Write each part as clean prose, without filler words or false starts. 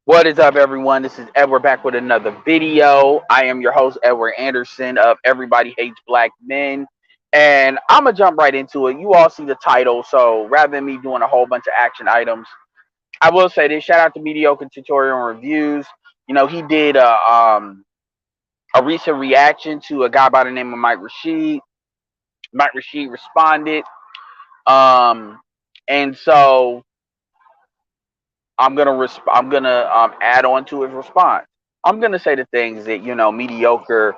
What is up, everyone? This is Edward back with another video. I am your host, Edward Anderson of Everybody Hates Black Men. And I'm going to jump right into it. You all see the title. So rather than me doing a whole bunch of action items, I will say this. Shout out to Mediocre Tutorial and Reviews. You know, he did a recent reaction to a guy by the name of Mike Rashid. Mike Rashid responded. And so I'm gonna add on to his response. I'm gonna say the things that mediocre.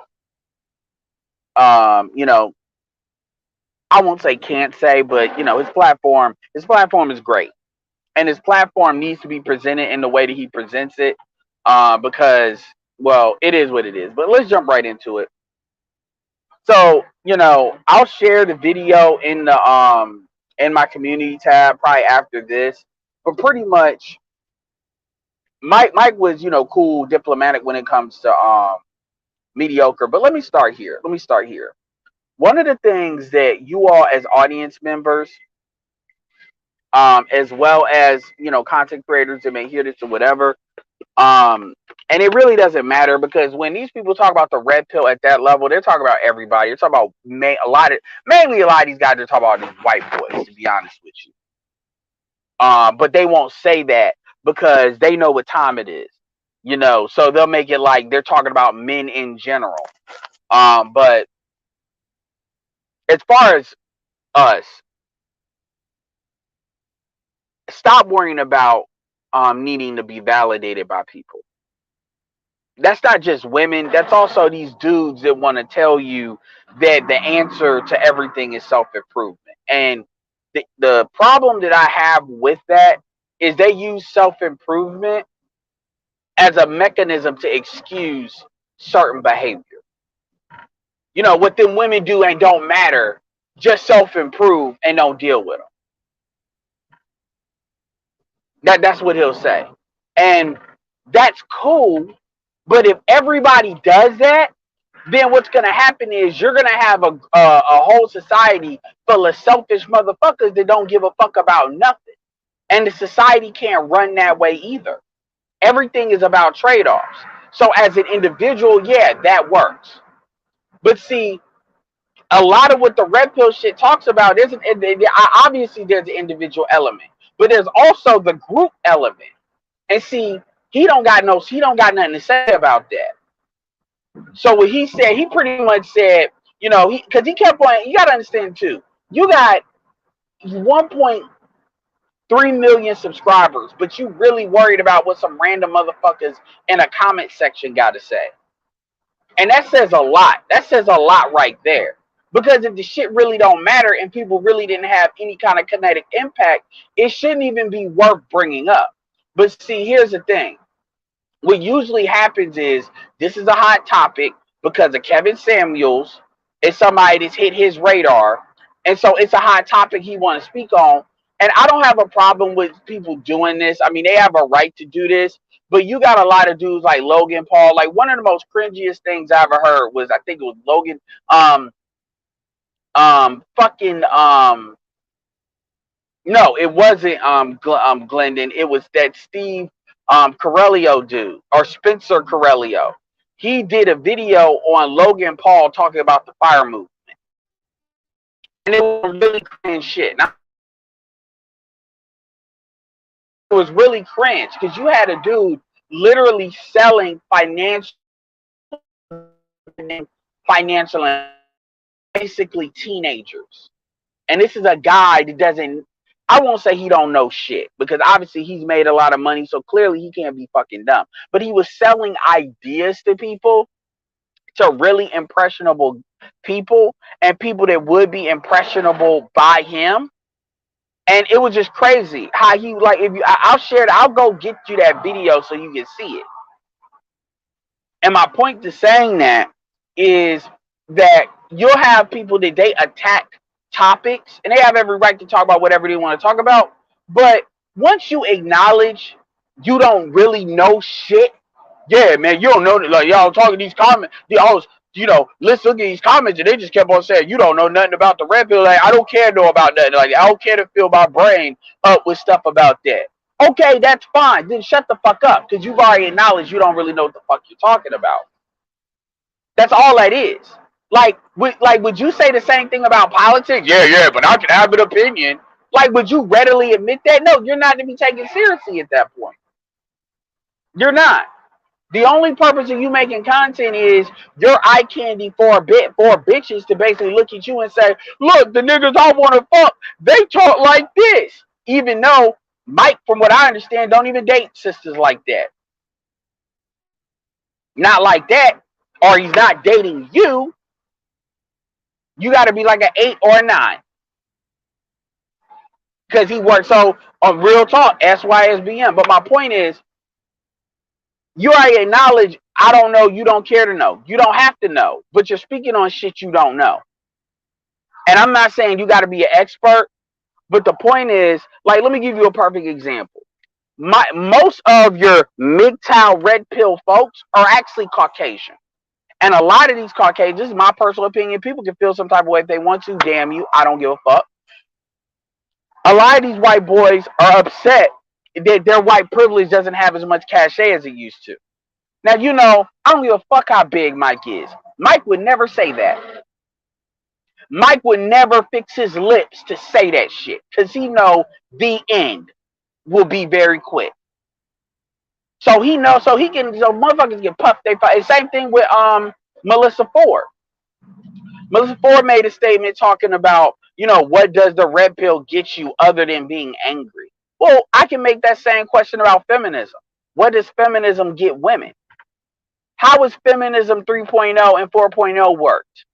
Um, you know, I won't say can't say, but his platform is great, and his platform needs to be presented in the way that he presents it, because well, it is what it is. But let's jump right into it. So I'll share the video in my community tab probably after this, but pretty much Mike was cool, diplomatic when it comes to mediocre. But let me start here. One of the things that you all as audience members, as well as content creators that may hear this or whatever, and it really doesn't matter, because when these people talk about the red pill at that level, they're talking about everybody. They're talking about mainly a lot of these guys. They're talking about these white boys, to be honest with you. But they won't say that because they know what time it is. So they'll make it like they're talking about men in general. But as far as us, stop worrying about needing to be validated by people. That's not just women. That's also these dudes that want to tell you that the answer to everything is self-improvement. And the problem that I have with that is they use self-improvement as a mechanism to excuse certain behavior. What them women do and don't matter, just self-improve and don't deal with them. That's what he'll say. And that's cool, but if everybody does that, then what's going to happen is you're going to have a whole society full of selfish motherfuckers that don't give a fuck about nothing. And the society can't run that way either. Everything is about trade-offs. So as an individual, yeah, that works. But see, a lot of what the red pill shit talks about isn't, obviously there's an individual element, but there's also the group element. And see, he don't got nothing to say about that. So what he said, he pretty much said, because he kept on. You got to understand too. You got 1.3 million subscribers, but you really worried about what some random motherfuckers in a comment section got to say. And that says a lot. That says a lot right there. Because if the shit really don't matter and people really didn't have any kind of kinetic impact, it shouldn't even be worth bringing up. But see, here's the thing. What usually happens is this is a hot topic because of Kevin Samuels. It's somebody that's hit his radar. And so it's a hot topic he want to speak on. And I don't have a problem with people doing this. I mean, they have a right to do this. But you got a lot of dudes like Logan Paul. Like, one of the most cringiest things I ever heard was, I think it was Logan, no, it wasn't Glendon. It was that Steve Corelio dude, or Spencer Corelio. He did a video on Logan Paul talking about the fire movement. And it was really cringe shit. Now, it was really cringe because you had a dude literally selling financial basically teenagers. And this is a guy that doesn't, I won't say he don't know shit, because obviously he's made a lot of money, so clearly he can't be fucking dumb. But he was selling ideas to people, to really impressionable people, and people that would be impressionable by him. And it was just crazy how he, like, I'll share it. I'll go get you that video so you can see it. And my point to saying that is that you'll have people that they attack topics, and they have every right to talk about whatever they want to talk about. But once you acknowledge you don't really know shit, yeah, man, you don't know that. Like, y'all talking these comments, let's look at these comments, and they just kept on saying you don't know nothing about the red pill. Like, I don't care about nothing. Like, I don't care to fill my brain up with stuff about that. Okay, that's fine. Then shut the fuck up, because you've already acknowledged you don't really know what the fuck you're talking about. That's all that is. Would you say the same thing about politics? Yeah, but I can have an opinion. Like, would you readily admit that? No, you're not to be taken seriously at that point. You're not. The only purpose of you making content is your eye candy for a bit for bitches to basically look at you and say, look, the niggas I want to fuck, they talk like this. Even though Mike, from what I understand, don't even date sisters like that. Not like that, or he's not dating you. You got to be like an 8 or a 9. Because he works so on real talk, SYSBM. But my point is, you already acknowledge I don't know, you don't care to know. You don't have to know. But you're speaking on shit you don't know. And I'm not saying you got to be an expert, but the point is, like, let me give you a perfect example. Most of your MGTOW red pill folks are actually Caucasian. And a lot of these Caucasians, this is my personal opinion, people can feel some type of way if they want to, damn you, I don't give a fuck. A lot of these white boys are upset that their white privilege doesn't have as much cachet as it used to. Now, you know, I don't give a fuck how big Mike is. Mike would never say that. Mike would never fix his lips to say that shit, because he know the end will be very quick. So he knows, so motherfuckers get puffed. Same thing with Melissa Ford. Melissa Ford made a statement talking about, you know, what does the red pill get you other than being angry? Well, I can make that same question about feminism. What does feminism get women? How is feminism 3.0 and 4.0 worked?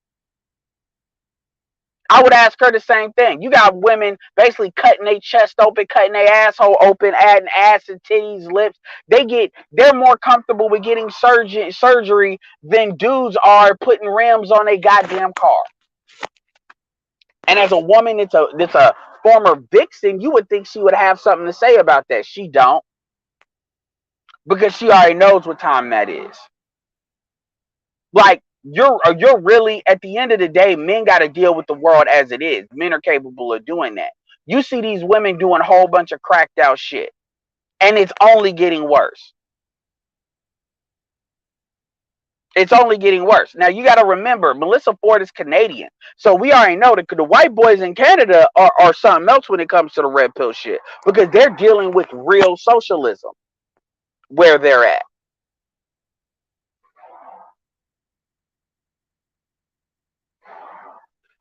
I would ask her the same thing. You got women basically cutting their chest open, cutting their asshole open, adding ass and titties, lips. They're more comfortable with getting surgery than dudes are putting rims on a goddamn car. And as a woman that's a former vixen, you would think she would have something to say about that. She don't, because she already knows what time that is. Like, you're really, at the end of the day, men got to deal with the world as it is. Men are capable of doing that. You see these women doing a whole bunch of cracked out shit, and it's only getting worse. It's only getting worse. Now, you got to remember, Melissa Ford is Canadian. So we already know that the white boys in Canada are something else when it comes to the red pill shit, because they're dealing with real socialism where they're at.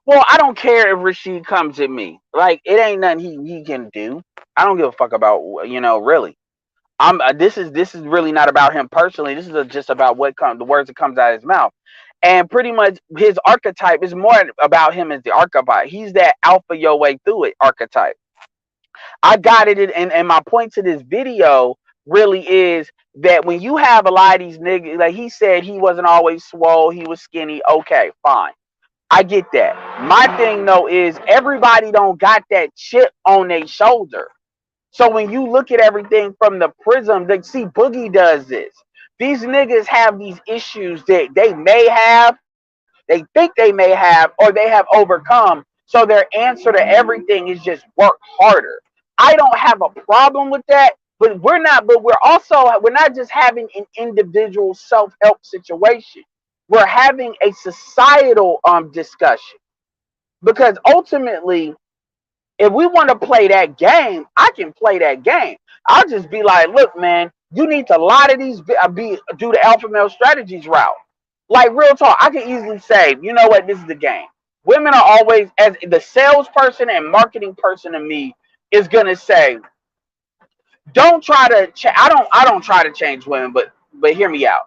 Well, I don't care if Rashid comes at me. Like, it ain't nothing he can do. I don't give a fuck about, you know, really. This is really not about him personally. This is just about the words that comes out of his mouth. And pretty much his archetype is more about him as the archetype. He's that alpha your way through it archetype. I got it, and my point to this video really is that when you have a lot of these niggas, like he said, he wasn't always swole, he was skinny. Okay, fine. I get that. My thing though is everybody don't got that chip on their shoulder. So when you look at everything from the prism, they see Boogie does this. These niggas have these issues that they may have, they think they may have, or they have overcome. So their answer to everything is just work harder. I don't have a problem with that, but we're not just having an individual self-help situation. We're having a societal discussion, because ultimately, if we want to play that game, I can play that game. I'll just be like, look, man, you need to a lot of these do the alpha male strategies route. Like, real talk, I can easily say, you know what, this is the game. Women are always, as the salesperson and marketing person to me is gonna say, don't try to. I don't try to change women, but hear me out.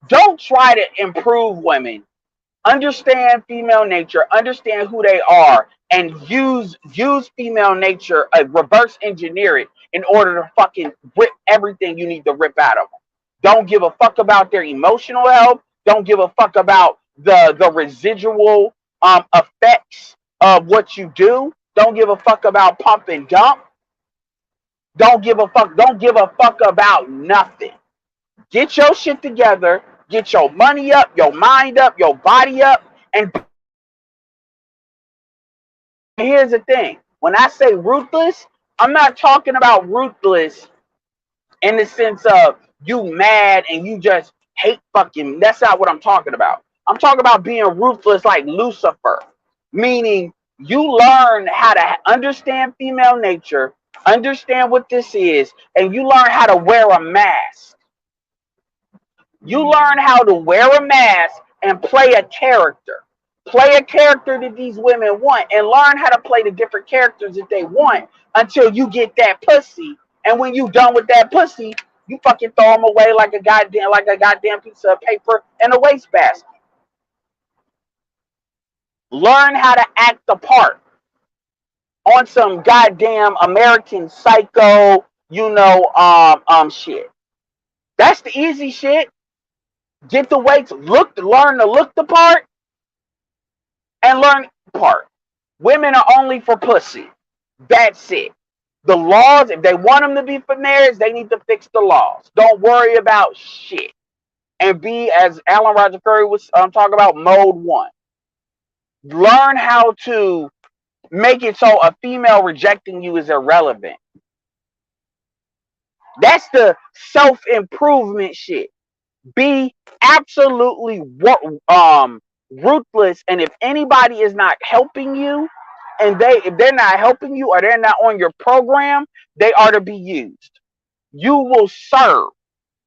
Don't try to improve women. Understand female nature, understand who they are, and use female nature, reverse engineer it in order to fucking rip everything you need to rip out of them. Don't give a fuck about their emotional health. Don't give a fuck about the residual effects of what you do. Don't give a fuck about pump and dump. Don't give a fuck. Don't give a fuck about nothing. Get your shit together. Get your money up, your mind up, your body up. And here's the thing. When I say ruthless, I'm not talking about ruthless in the sense of you mad and you just hate fucking. That's not what I'm talking about. I'm talking about being ruthless like Lucifer, meaning you learn how to understand female nature, understand what this is, and you learn how to wear a mask. You learn how to wear a mask and play a character. Play a character that these women want and learn how to play the different characters that they want until you get that pussy. And when you done with that pussy, you fucking throw them away like a goddamn piece of paper in a wastebasket. Learn how to act the part on some goddamn American Psycho, shit. That's the easy shit. Get the weights, learn to look the part, and learn the part. Women are only for pussy. That's it. The laws, if they want them to be for marriage, they need to fix the laws. Don't worry about shit. And be, as Alan Roger Curry was talking about, mode one. Learn how to make it so a female rejecting you is irrelevant. That's the self-improvement shit. Be absolutely ruthless, and if anybody is not helping you, and if they're not helping you or they're not on your program, they are to be used. You will serve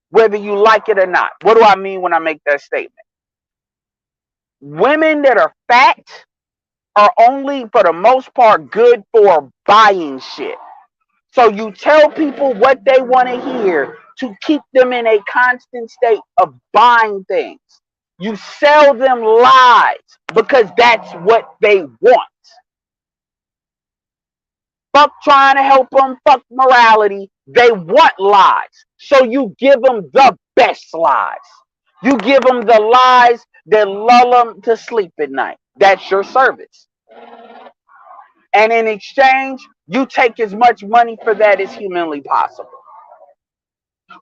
whether you like it or not. What do I mean when I make that statement? Women that are fat are only, for the most part, good for buying shit. So you tell people what they want to hear to keep them in a constant state of buying things. You sell them lies because that's what they want. Fuck trying to help them, fuck morality. They want lies. So you give them the best lies. You give them the lies that lull them to sleep at night. That's your service. And in exchange, you take as much money for that as humanly possible.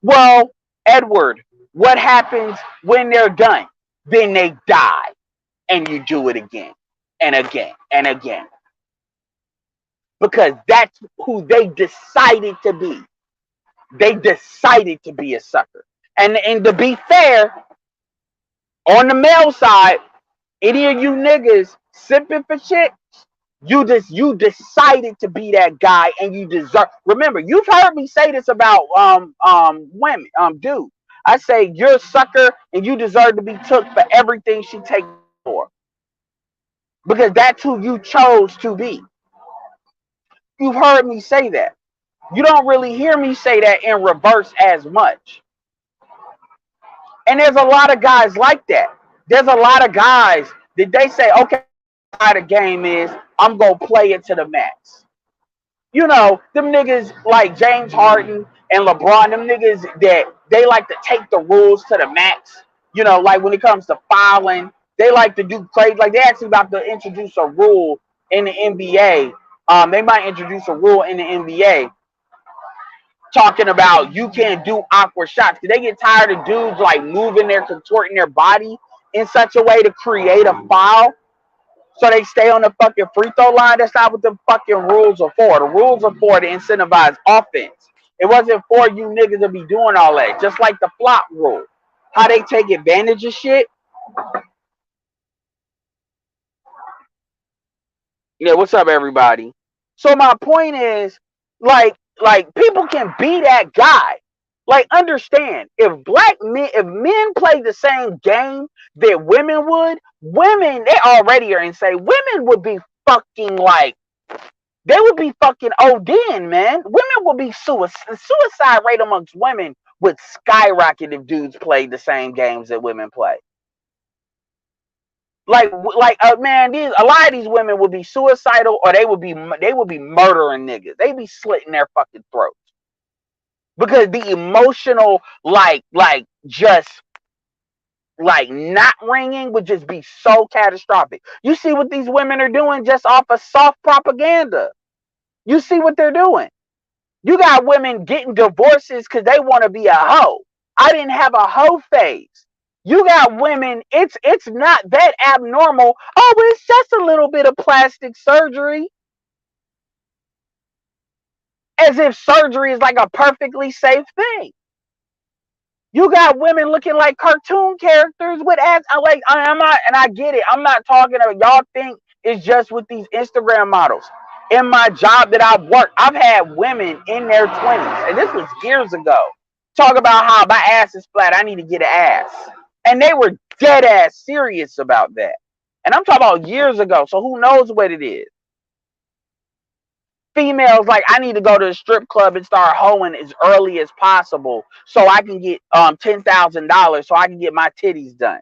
Well, Edward, what happens when they're done? Then they die. And you do it again and again and again. Because that's who they decided to be. They decided to be a sucker. And to be fair, on the male side, any of you niggas sipping for shit, you decided to be that guy, and you deserve. Remember, you've heard me say this about women, dude. I say you're a sucker, and you deserve to be took for everything she takes for, because that's who you chose to be. You've heard me say that. You don't really hear me say that in reverse as much. And there's a lot of guys like that. There's a lot of guys that they say, okay, how the game is, I'm going to play it to the max. You know, them niggas like James Harden and LeBron, them niggas that they like to take the rules to the max. You know, like when it comes to fouling, they like to do crazy. Like they actually about to introduce a rule in the NBA. They might introduce a rule in the NBA talking about you can't do awkward shots. They get tired of dudes like moving contorting their body in such a way to create a foul, so they stay on the fucking free throw line. That's not what the fucking rules are for. The rules are for to incentivize offense. It wasn't for you niggas to be doing all that. Just like the flop rule. How they take advantage of shit. Yeah, what's up, everybody? So my point is, like people can be that guy. Like, understand, if men play the same game that women would, women, they already are insane. Women would be fucking like, they would be fucking ODing, man. Women would be suicide rate amongst women would skyrocket if dudes played the same games that women play. Man, a lot of these women would be suicidal, or they would be murdering niggas. They'd be slitting their fucking throats. Because the emotional, just not ringing would just be so catastrophic. You see what these women are doing just off of soft propaganda. You see what they're doing. You got women getting divorces because they want to be a hoe. I didn't have a hoe phase. You got women, it's not that abnormal. Oh, but it's just a little bit of plastic surgery. As if surgery is like a perfectly safe thing. You got women looking like cartoon characters with ass. I'm not, and I get it. I'm not talking about y'all think it's just with these Instagram models. In my job that I've worked, I've had women in their 20s, and this was years ago, talk about how my ass is flat. I need to get an ass. And they were dead ass serious about that. And I'm talking about years ago, so who knows what it is. Females like, I need to go to the strip club and start hoeing as early as possible so I can get $10,000 so I can get my titties done.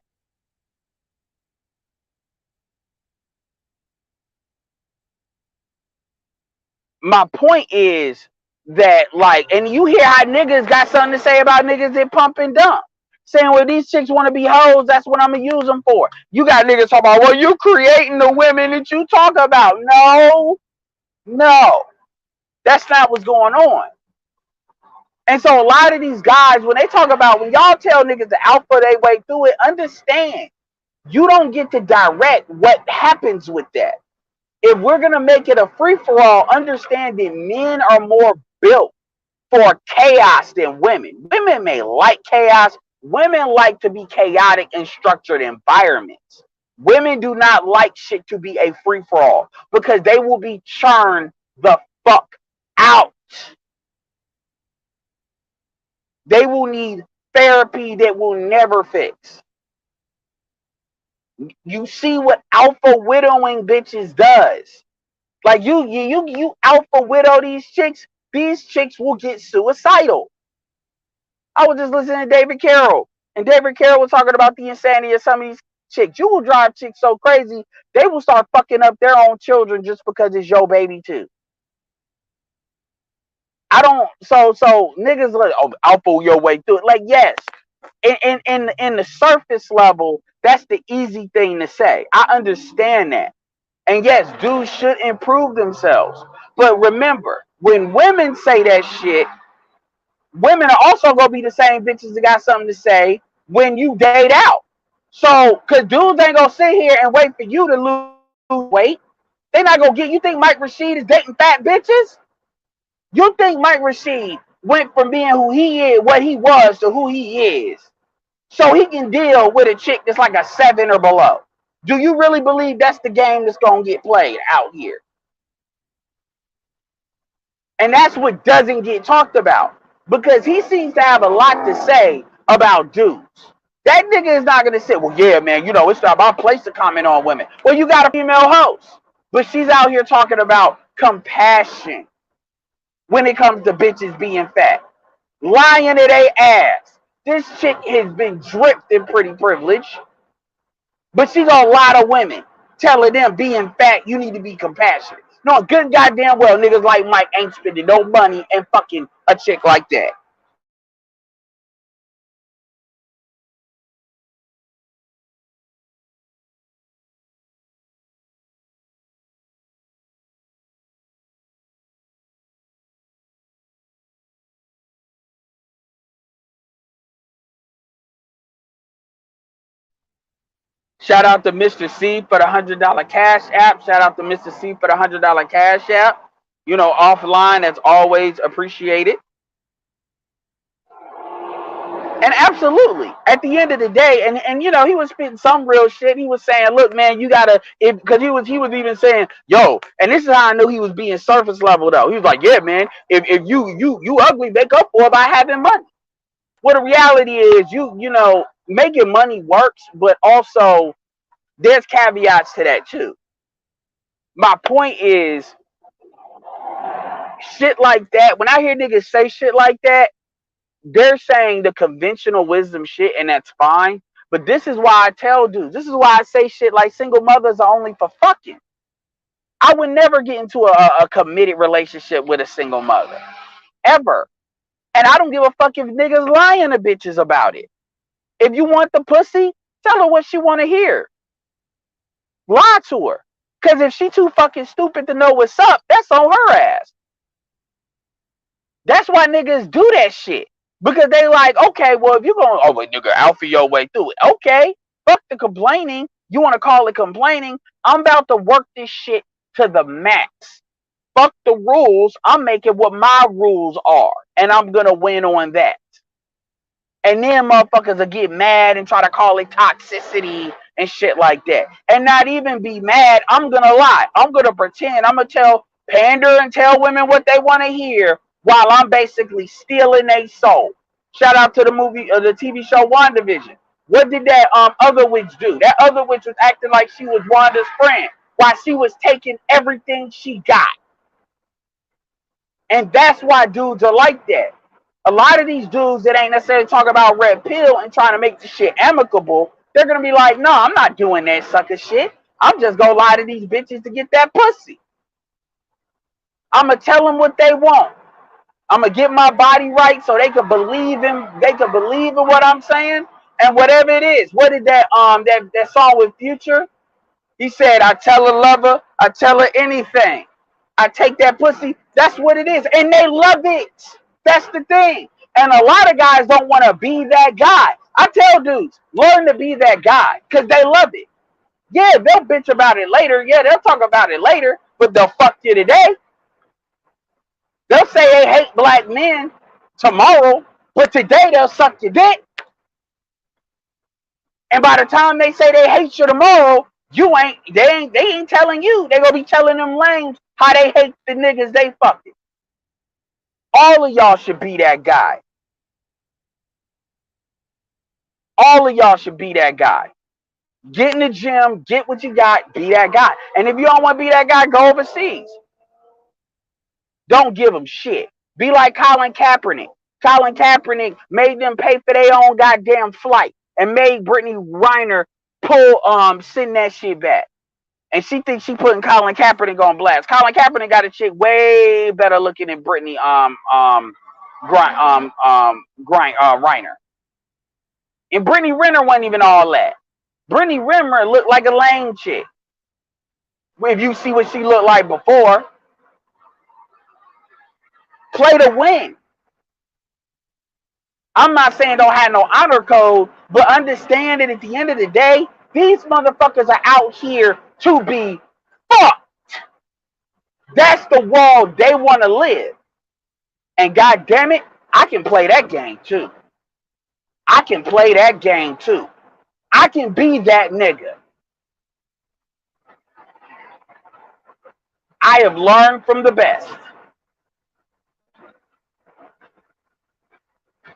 My point is that, like, and you hear how niggas got something to say about niggas that pump and dump. Saying, well, these chicks want to be hoes, that's what I'm going to use them for. You got niggas talking about, well, you creating the women that you talk about. No, that's not what's going on. And so a lot of these guys, when they talk about, when y'all tell niggas to alpha their way through it, understand, you don't get to direct what happens with that. If we're going to make it a free-for-all, understand that men are more built for chaos than women. Women may like chaos. Women like to be chaotic and structured environments. Women do not like shit to be a free-for-all because they will be churned the fuck out. They will need therapy that will never fix. You see what alpha widowing bitches does. Like you alpha widow these chicks will get suicidal. I was just listening to David Carroll, and David Carroll was talking about the insanity of some of these chicks. You will drive chicks so crazy, they will start fucking up their own children just because it's your baby too. I don't so niggas like, oh, alpha your way through it. Like, yes, in the surface level, that's the easy thing to say. I understand that. And yes, dudes should improve themselves. But remember, when women say that shit, women are also gonna be the same bitches that got something to say when you date out. So, cause dudes ain't gonna sit here and wait for you to lose weight. They not gonna get. You think Mike Rashid is dating fat bitches? You think Mike Rashid went from being who he is, what he was, to who he is, so he can deal with a chick that's like a 7 or below? Do you really believe that's the game that's gonna get played out here? And that's what doesn't get talked about, because he seems to have a lot to say about dudes. That nigga is not gonna say, well, yeah, man, you know, it's not my place to comment on women. Well, you got a female host, but she's out here talking about compassion when it comes to bitches being fat, lying to their ass. This chick has been dripped in pretty privilege, but she's a lot of women telling them being fat, you need to be compassionate. No, good goddamn well niggas like Mike ain't spending no money and fucking a chick like that. Shout out to Mr. C for the $100 cash app. Shout out to Mr. C for the $100 cash app. You know, offline, that's always appreciated. And absolutely, at the end of the day, and you know, he was spitting some real shit. He was saying, "Look, man, you gotta," because he was even saying, "Yo," and this is how I knew he was being surface level though. He was like, "Yeah, man, if you ugly, make up for it by having money." Well, the reality is, you know, making money works, but also there's caveats to that too. My point is, shit like that. When I hear niggas say shit like that, they're saying the conventional wisdom shit, and that's fine. But this is why I tell dudes, this is why I say shit like single mothers are only for fucking. I would never get into a committed relationship with a single mother. Ever. And I don't give a fuck if niggas lying to bitches about it. If you want the pussy, tell her what she want to hear. Lie to her. Because if she too fucking stupid to know what's up, that's on her ass. That's why niggas do that shit. Because they like, okay, well, if you're going, oh, wait, nigga, alpha your way through it. Okay, fuck the complaining. You want to call it complaining? I'm about to work this shit to the max. Fuck the rules. I'm making what my rules are, and I'm gonna win on that. And then motherfuckers will get mad and try to call it toxicity and shit like that. And not even be mad. I'm gonna lie. I'm gonna pretend. I'm gonna pander and tell women what they want to hear while I'm basically stealing their soul. Shout out to the the TV show WandaVision. What did that other witch do? That other witch was acting like she was Wanda's friend while she was taking everything she got. And that's why dudes are like that. A lot of these dudes that ain't necessarily talking about red pill and trying to make the shit amicable, they're gonna be like, no, I'm not doing that sucker shit. I'm just gonna lie to these bitches to get that pussy. I'm gonna tell them what they want. I'm gonna get my body right so they can believe in what I'm saying and whatever it is. What did that song with Future? He said, I tell a lover, I tell her anything. I take that pussy. That's what it is. And they love it. That's the thing. And a lot of guys don't want to be that guy. I tell dudes, learn to be that guy because they love it. Yeah, they'll bitch about it later. Yeah, they'll talk about it later, but they'll fuck you today. They'll say they hate black men tomorrow, but today they'll suck your dick. And by the time they say they hate you tomorrow, they ain't telling you. They gonna be telling them lames how they hate the niggas they fucking. All of y'all should be that guy. All of y'all should be that guy. Get in the gym, get what you got, be that guy. And if you don't want to be that guy, go overseas. Don't give them shit. Be like Colin Kaepernick. Colin Kaepernick made them pay for their own goddamn flight and made Brittany Reiner send that shit back. And she thinks she putting Colin Kaepernick on blast. Colin Kaepernick got a chick way better looking than Brittany Reiner. And Brittany Renner wasn't even all that. Brittany Renner looked like a lame chick. If you see what she looked like before, play to win. I'm not saying don't have no honor code, but understand that at the end of the day, these motherfuckers are out here to be fucked. That's the world they want to live. And god damn it, I can play that game too. I can play that game too. I can be that nigga. I have learned from the best.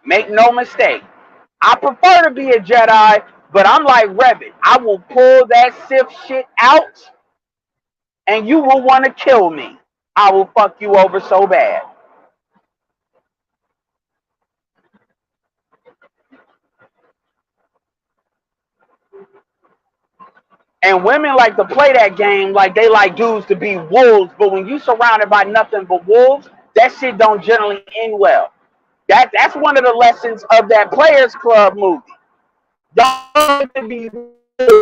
Make no mistake. I prefer to be a Jedi, but I'm like Revan. I will pull that Sith shit out, and you will want to kill me. I will fuck you over so bad. And women like to play that game like they like dudes to be wolves, but when you surrounded by nothing but wolves, that shit don't generally end well. That's one of the lessons of that Players Club movie. Y'all to be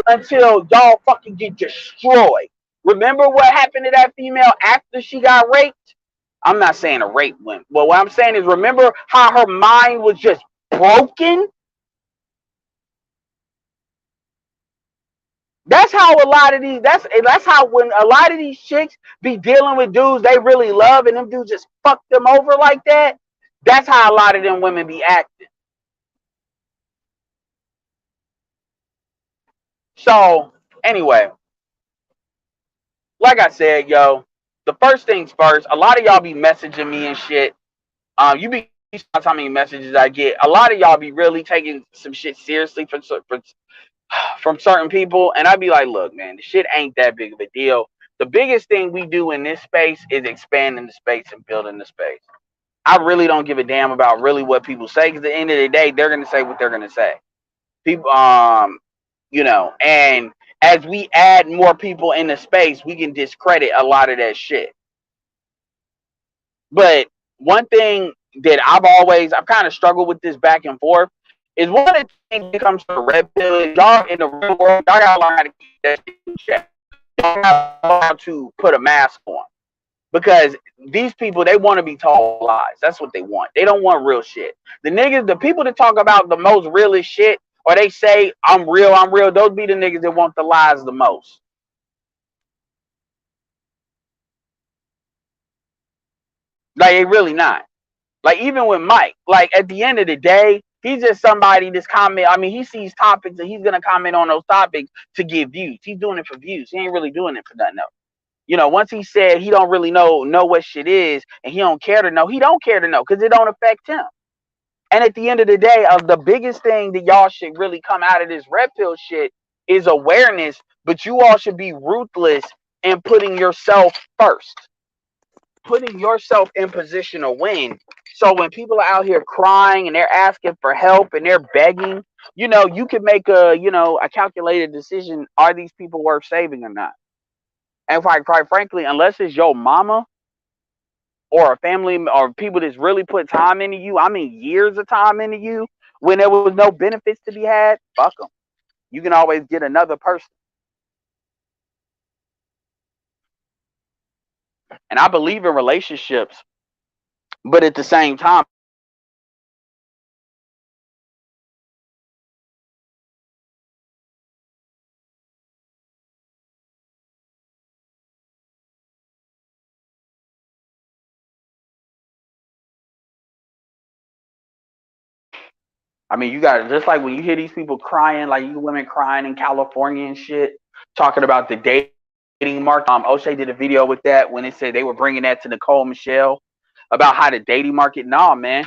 until y'all fucking get destroyed. Remember what happened to that female after she got raped? I'm not saying a rape went. Well, what I'm saying is remember how her mind was just broken? That's how a lot of these that's how when a lot of these chicks be dealing with dudes they really love and them dudes just fuck them over like that. That's how a lot of them women be acting. So anyway, like I said, yo, the first things first, a lot of y'all be messaging me and shit. You be how many messages I get. A lot of y'all be really taking some shit seriously from certain people, and I'd be like, look, man, the shit ain't that big of a deal. The biggest thing we do in this space is expanding the space and building the space. I really don't give a damn about really what people say, because at the end of the day, they're gonna say what they're gonna say. People, and as we add more people in the space, we can discredit a lot of that shit. But one thing that I've kind of struggled with this back and forth is one of the things when it comes to red pill, y'all in the real world, y'all gotta learn how to keep that shit in check. Y'all gotta learn how to put a mask on. Because these people, they want to be told lies. That's what they want. They don't want real shit. The people that talk about the most realest shit, or they say, I'm real, those be the niggas that want the lies the most. Like they really not. Like even with Mike, like at the end of the day, he's just somebody that's comment. I mean, he sees topics and he's gonna comment on those topics to get views. He's doing it for views. He ain't really doing it for nothing else. You know, once he said he don't really know what shit is and he don't care to know, he don't care to know because it don't affect him. And at the end of the day, the biggest thing that y'all should really come out of this red pill shit is awareness, but you all should be ruthless in putting yourself first, putting yourself in position to win. So when people are out here crying and they're asking for help and they're begging, you know, you can make a calculated decision. Are these people worth saving or not? And quite frankly, unless it's your mama or a family or people that's really put time into you, I mean years of time into you, when there was no benefits to be had, fuck them. You can always get another person. And I believe in relationships, but at the same time, I mean, you got just like when you hear these people crying, like you women crying in California and shit, talking about the dating market. O'Shea did a video with that when it said they were bringing that to Nicole Michelle about how the dating market. Nah, man,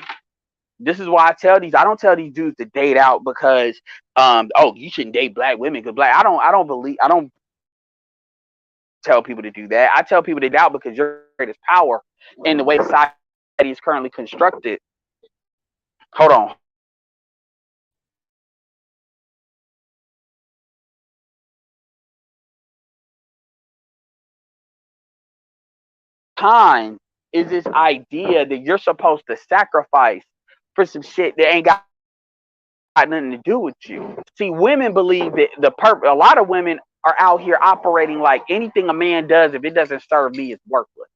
this is why I don't tell these dudes to date out because oh, you shouldn't date black women because I don't tell people to do that. I tell people to doubt because your greatest power in the way society is currently constructed. Hold on. Time is this idea that you're supposed to sacrifice for some shit that ain't got nothing to do with you. See, women believe that a lot of women are out here operating like anything a man does, if it doesn't serve me, is worthless.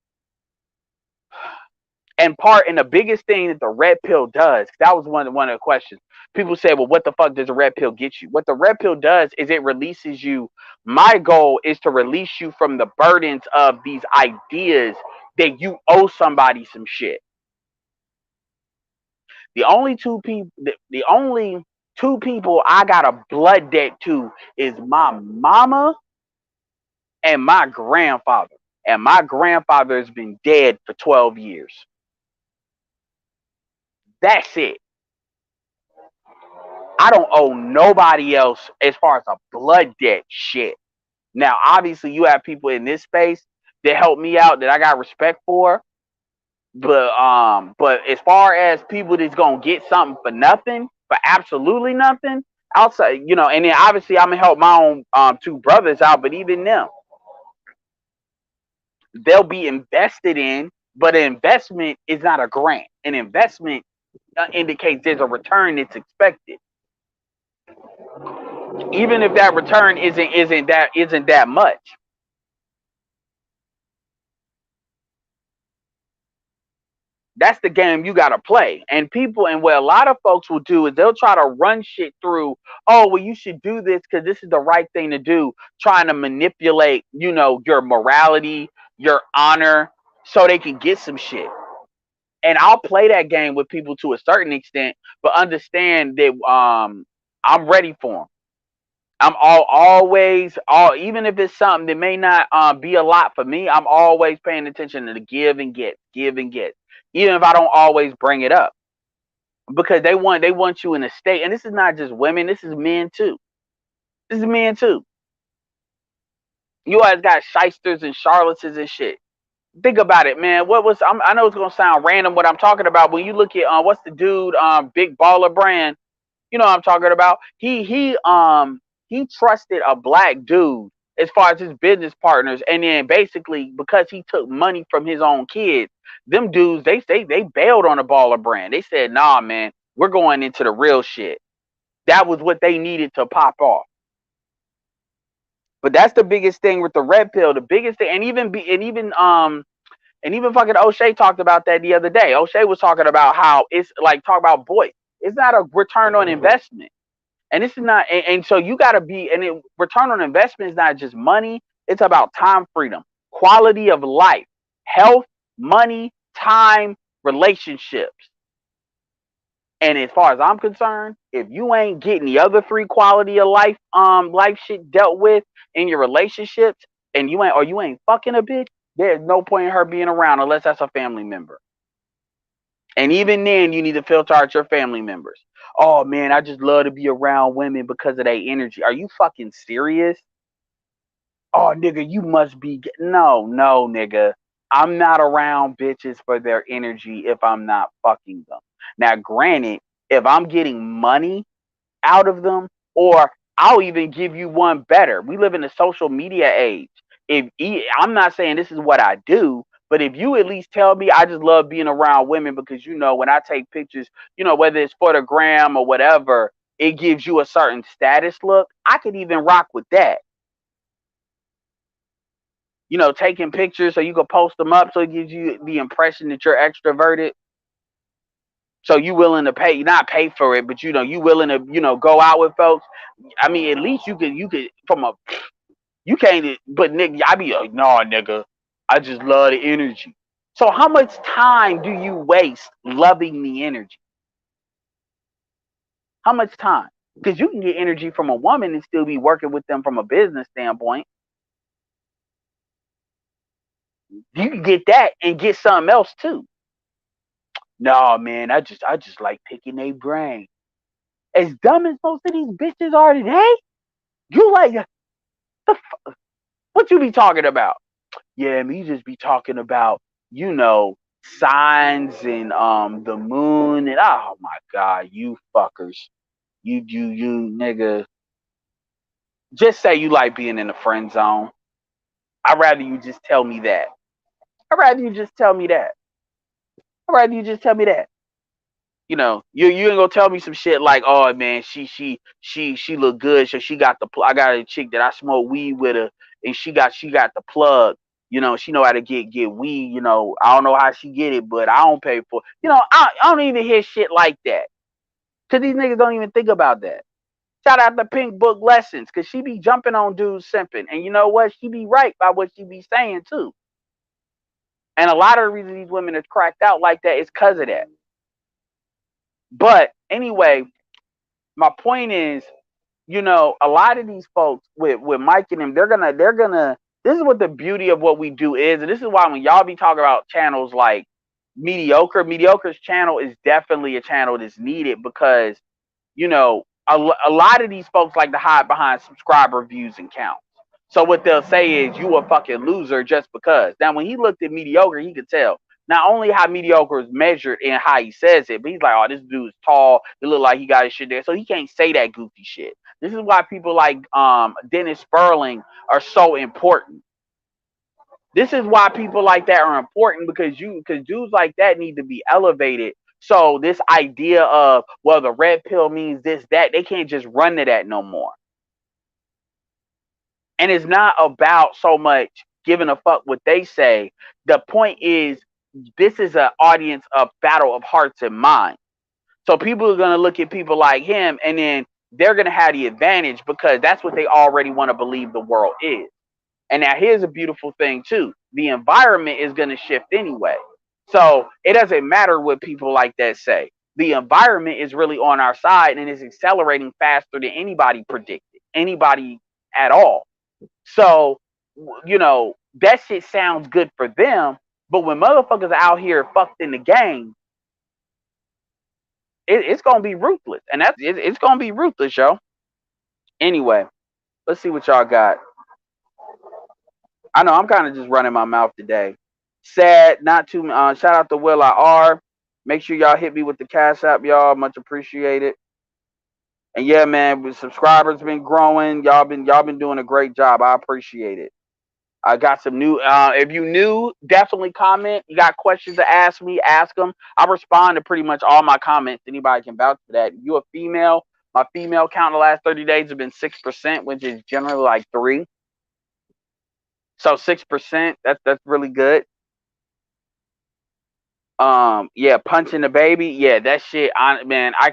And the biggest thing that the red pill does, that was one of the questions. People say, well, what the fuck does a red pill get you? What the red pill does is it releases you. My goal is to release you from the burdens of these ideas that you owe somebody some shit. The only two people I got a blood debt to is my mama and my grandfather. And my grandfather has been dead for 12 years. That's it. I don't owe nobody else as far as a blood debt shit. Now, obviously, you have people in this space that help me out that I got respect for. But as far as people that's gonna get something for nothing, for absolutely nothing, outside, and then obviously I'm gonna help my own two brothers out, but even them, they'll be invested in, but an investment is not a grant. An investment indicates there's a return that's expected, even if that return isn't that much. That's the game you gotta play. And what a lot of folks will do is they'll try to run shit through. Oh, well, you should do this because this is the right thing to do. Trying to manipulate, your morality, your honor, so they can get some shit. And I'll play that game with people to a certain extent, but understand that I'm ready for them. Even if it's something that may not be a lot for me, I'm always paying attention to the give and get, even if I don't always bring it up, because they want you in a state. And this is not just women, this is men too. This is men too. You guys got shysters and charlatans and shit. Think about it, man. I know it's gonna sound random what I'm talking about. When you look at what's the dude, Big Baller Brand, you know what I'm talking about. He trusted a black dude as far as his business partners, and then basically because he took money from his own kids, them dudes they bailed on a Baller Brand. They said, nah, man, we're going into the real shit. That was what they needed to pop off. But that's the biggest thing with the red pill. The biggest thing, and even fucking O'Shea talked about that the other day. O'Shea was talking about how it's like, talk about boy. It's not a return on investment. And this is not, and so you got to be, return on investment is not just money. It's about time freedom, quality of life, health, money, time relationships. And as far as I'm concerned, if you ain't getting the other three quality of life shit dealt with in your relationships, and you ain't fucking a bitch, there's no point in her being around unless that's a family member. And even then, you need to filter out your family members. Oh man, I just love to be around women because of their energy. Are you fucking serious? Oh nigga, you must be. No, nigga. I'm not around bitches for their energy if I'm not fucking them. Now, granted, if I'm getting money out of them, or I'll even give you one better. We live in a social media age. I'm not saying this is what I do, but if you at least tell me I just love being around women because when I take pictures, whether it's for the gram or whatever, it gives you a certain status look. I could even rock with that. Taking pictures so you can post them up so it gives you the impression that you're extroverted. So you willing to pay, not pay for it, but you willing to, go out with folks. I mean, at least you could you can't, but nigga, I be like, nah, nigga, I just love the energy. So how much time do you waste loving the energy? How much time? Because you can get energy from a woman and still be working with them from a business standpoint. You can get that and get something else too. No, man, I just like picking their brain. As dumb as most of these bitches are today, you like what you be talking about? Yeah, me just be talking about, you know, signs and the moon and oh my god, you fuckers. You nigga. Just say you like being in the friend zone. I'd rather you just tell me that. I'd rather you just tell me that. I'd rather you just tell me that. You ain't gonna tell me some shit like, oh man, she look good, so she got the I got a chick that I smoke weed with her, and she got the plug. She know how to get weed. I don't know how she get it, but I don't pay for. I don't even hear shit like that, cause these niggas don't even think about that. Shout out to Pink Book Lessons, cause she be jumping on dudes simping, and you know what? She be right by what she be saying too. And a lot of the reason these women are cracked out like that is cause of that. But anyway, my point is, a lot of these folks with Mike and them, they're gonna. This is what the beauty of what we do is, and this is why when y'all be talking about channels like Mediocre's channel is definitely a channel that's needed because a lot of these folks like to hide behind subscriber views and counts. So what they'll say is you a fucking loser just because. Now when he looked at Mediocre, he could tell not only how Mediocre is measured and how he says it, but he's like, oh, this dude's tall. It look like he got his shit there. So he can't say that goofy shit. This is why people like Dennis Sperling are so important. This is why people like that are important because dudes like that need to be elevated. So this idea of, well, the red pill means this, that, they can't just run to that no more. And it's not about so much giving a fuck what they say. The point is, this is an audience of battle of hearts and minds. So people are going to look at people like him and then they're going to have the advantage because that's what they already want to believe the world is. And now here's a beautiful thing too. The environment is going to shift anyway. So it doesn't matter what people like that say. The environment is really on our side and is accelerating faster than anybody predicted, anybody at all. So, that shit sounds good for them. But when motherfuckers are out here fucked in the game, it's going to be ruthless. And it's going to be ruthless, yo. Anyway, let's see what y'all got. I know I'm kind of just running my mouth today. Sad, not too. Shout out to Will I R. Make sure y'all hit me with the cash app, y'all. Much appreciated. And yeah, man, with subscribers been growing. Y'all been doing a great job. I appreciate it. I got some new. If you new, definitely comment. You got questions to ask me, ask them. I respond to pretty much all my comments. Anybody can vouch for that. If you a female, my female count in the last 30 days has been 6%, which is generally like 3. So 6%, that's really good. Yeah, punching the baby. Yeah, that shit. Man, I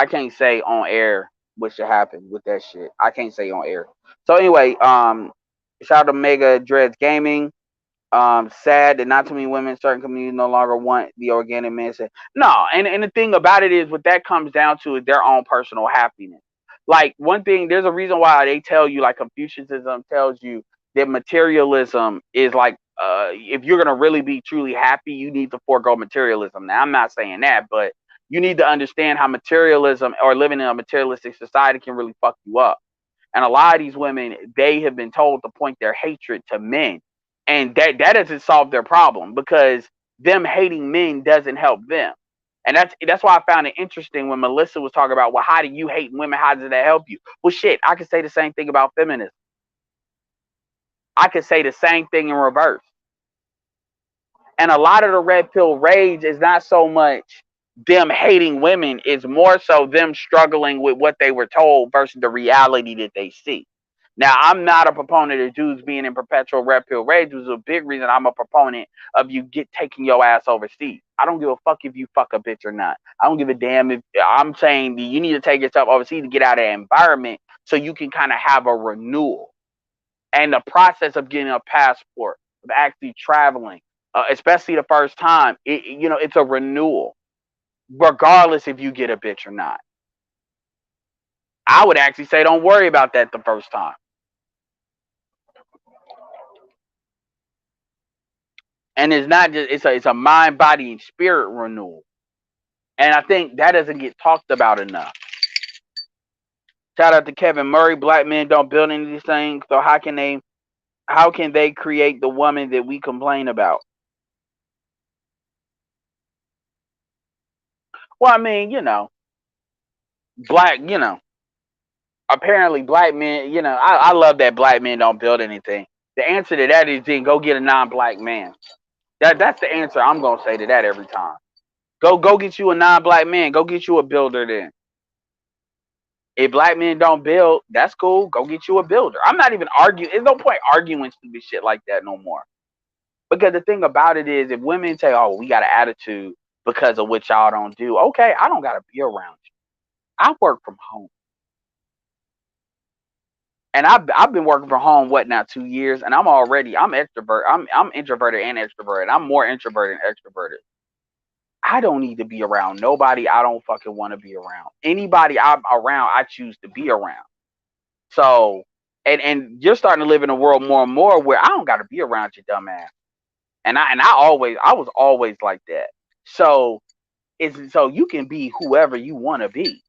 can't say on air what should happen with that shit. I can't say on air. So anyway, shout out to Mega Dreads Gaming. Sad that not too many women in certain communities no longer want the organic man. Said no, and the thing about it is what that comes down to is their own personal happiness. Like one thing, there's a reason why they tell you, like Confucianism tells you that materialism is like, if you're gonna really be truly happy, you need to forego materialism. Now I'm not saying that, but you need to understand how materialism or living in a materialistic society can really fuck you up. And a lot of these women, they have been told to point their hatred to men. And that doesn't solve their problem, because them hating men doesn't help them. And that's why I found it interesting when Melissa was talking about, well, how do you hate women? How does that help you? Well, shit, I could say the same thing about feminism. I could say the same thing in reverse. And a lot of the red pill rage is not so much them hating women, it's more so them struggling with what they were told versus the reality that they see. Now, I'm not a proponent of dudes being in perpetual red pill rage, which is a big reason I'm a proponent of you get taking your ass overseas. I don't give a fuck if you fuck a bitch or not. I don't give a damn if I'm saying that you need to take yourself overseas to get out of that environment so you can kind of have a renewal. And the process of getting a passport, of actually traveling, especially the first time, it's a renewal, regardless if you get a bitch or not. I would actually say don't worry about that the first time. And it's not just it's a mind, body, and spirit renewal. And I think that doesn't get talked about enough. Shout out to Kevin Murray. Black men don't build any of these things, so how can they create the woman that we complain about? Well, I mean, black, apparently black men, I love that black men don't build anything. The answer to that is then go get a non-black man. That's the answer I'm gonna say to that every time. Go get you a non-black man. Go get you a builder then. If black men don't build, that's cool. Go get you a builder. I'm not even arguing. There's no point arguing stupid shit like that no more. Because the thing about it is, if women say, "Oh, we got an attitude because of what y'all don't do," okay, I don't gotta be around you. I work from home. And I've been working from home what now 2 years, and I'm extrovert. I'm introverted and extroverted. I'm more introverted and extroverted. I don't need to be around nobody I don't fucking want to be around. Anybody I'm around, I choose to be around. So, and you're starting to live in a world more and more where I don't got to be around your dumb ass. And I was always like that. So it's so you can be whoever you want to be.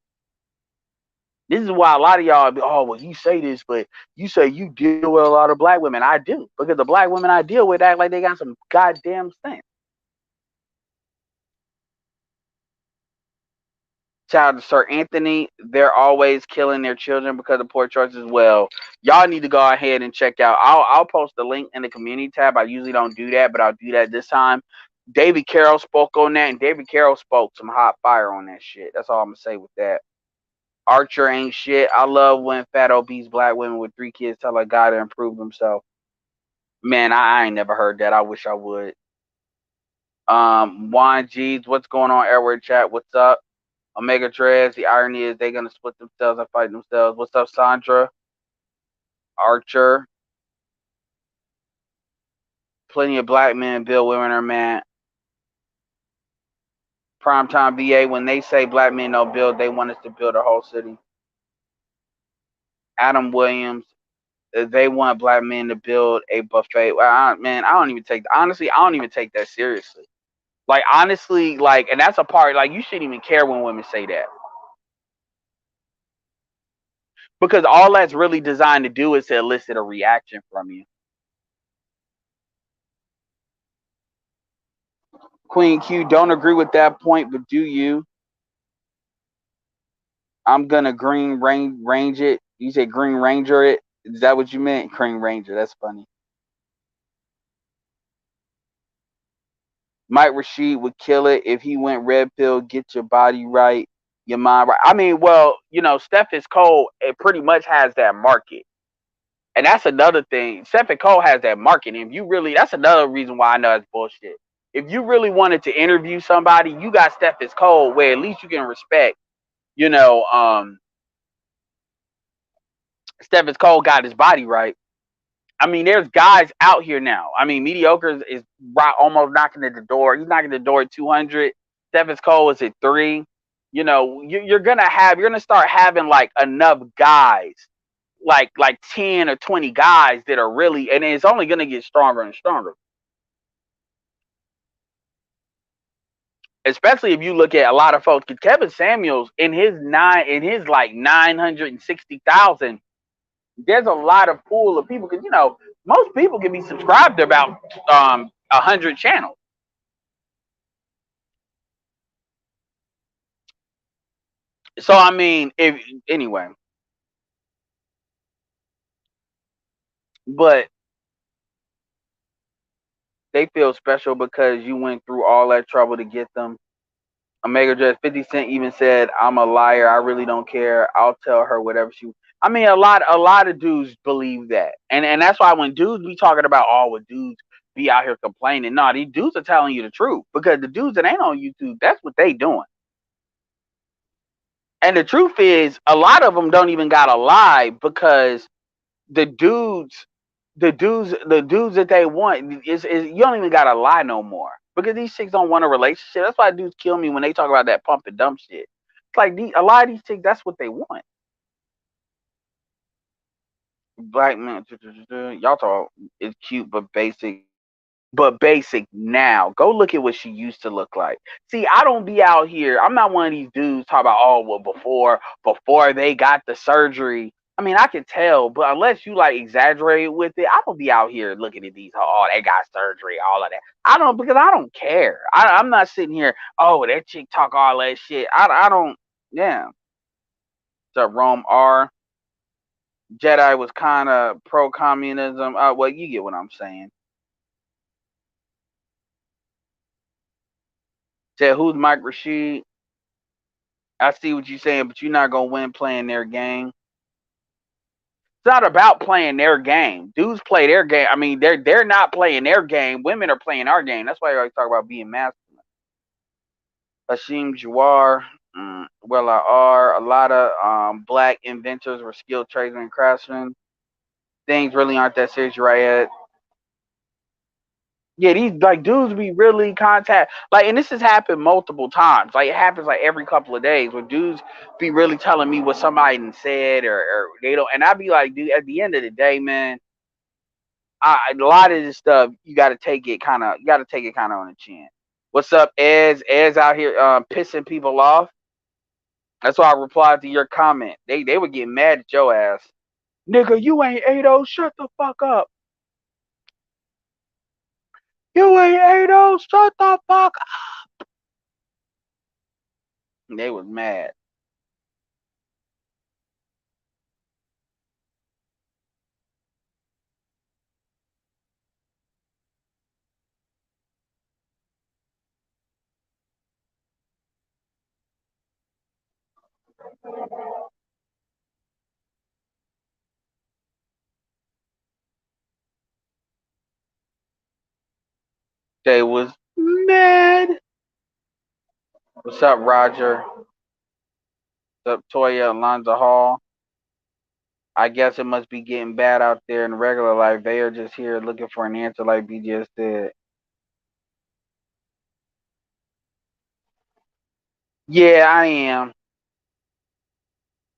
This is why a lot of y'all be, oh, well, you say this, but you say you deal with a lot of black women. I do, because the black women I deal with act like they got some goddamn sense. Shout out to Sir Anthony. They're always killing their children because of poor choices. Well, y'all need to go ahead and check out. I'll post the link in the community tab. I usually don't do that, but I'll do that this time. David Carroll spoke on that, and David Carroll spoke some hot fire on that shit. That's all I'm gonna say with that. Archer ain't shit. I love when fat obese black women with 3 kids tell a guy to improve himself. Man, I ain't never heard that. I wish I would. Juan G's, what's going on? Airway chat, what's up? Omega Dreads, the irony is they're gonna split themselves and fight themselves. What's up, Sandra? Archer. Plenty of black men build women are mad. Primetime VA, when they say black men don't build, they want us to build a whole city. Adam Williams, they want black men to build a buffet. Man, I don't even take that seriously. Like honestly, like, and that's a part. Like you shouldn't even care when women say that, because all that's really designed to do is to elicit a reaction from you. Queen Q, don't agree with that point, but do you? I'm gonna range it. You said green ranger it. Is that what you meant? Green ranger. That's funny. Mike Rashid would kill it if he went red pill. Get your body right, your mind right. I mean, well, Steph is Cole. It pretty much has that market, and that's another thing. Steph and Cole has that market. And if you really, that's another reason why I know it's bullshit. If you really wanted to interview somebody, you got Steph is Cole, where at least you can respect. You know, um, Steph is Cole got his body right. I mean, there's guys out here now. I mean, mediocre is right, almost knocking at the door. He's knocking the door at 200. Stephen Cole is at 3. You know, you're gonna start having like enough guys, like 10 or 20 guys that are really, and it's only gonna get stronger and stronger. Especially if you look at a lot of folks. Kevin Samuels in his like 960,000. There's a lot of pool of people because most people can be subscribed to about 100 channels. So I mean, if anyway, but they feel special because you went through all that trouble to get them. Omega Dress 50 Cent even said, "I'm a liar. I really don't care. I'll tell her whatever she." I mean, a lot of dudes believe that, and that's why when dudes be talking about, oh, what dudes be out here complaining, no, these dudes are telling you the truth because the dudes that ain't on YouTube, that's what they doing. And the truth is, a lot of them don't even gotta lie because the dudes, the dudes that they want is you don't even gotta lie no more because these chicks don't want a relationship. That's why dudes kill me when they talk about that pump and dump shit. It's like a lot of these chicks, that's what they want. Black man, y'all talk is cute but basic. But basic now. Go look at what she used to look like. See, I don't be out here. I'm not one of these dudes talk about, oh, well, before they got the surgery. I mean, I can tell, but unless you like exaggerate with it, I don't be out here looking at these. Oh, they got surgery, all of that. I don't because I don't care. I'm not sitting here. Oh, that chick talk all that shit. I don't. Yeah. So Rome R. Jedi was kind of pro communism. Well, you get what I'm saying. Said who's Mike Rashid? I see what you're saying, but you're not gonna win playing their game. It's not about playing their game. Dudes play their game. I mean, they're not playing their game. Women are playing our game. That's why I always talk about being masculine. Hashim Jawar, well, I are a lot of black inventors were skilled tradesmen and craftsmen. Things really aren't that serious, right? Ed? Yeah, these like dudes be really contact like, and this has happened multiple times. Like it happens like every couple of days where dudes be really telling me what somebody done said or they don't, and I be like, dude, at the end of the day, man, a lot of this stuff you got to take it kind of, on the chin. What's up, Ez? Ez out here pissing people off. That's why I replied to your comment. They would get mad at your ass, nigga. You ain't 80. Shut the fuck up. You ain't 80. Shut the fuck up. They was mad. They was mad. What's up, Roger? What's up, Toya, Alonzo Hall? I guess it must be getting bad out there in regular life. They are just here looking for an answer, like BJ said. Yeah, I am.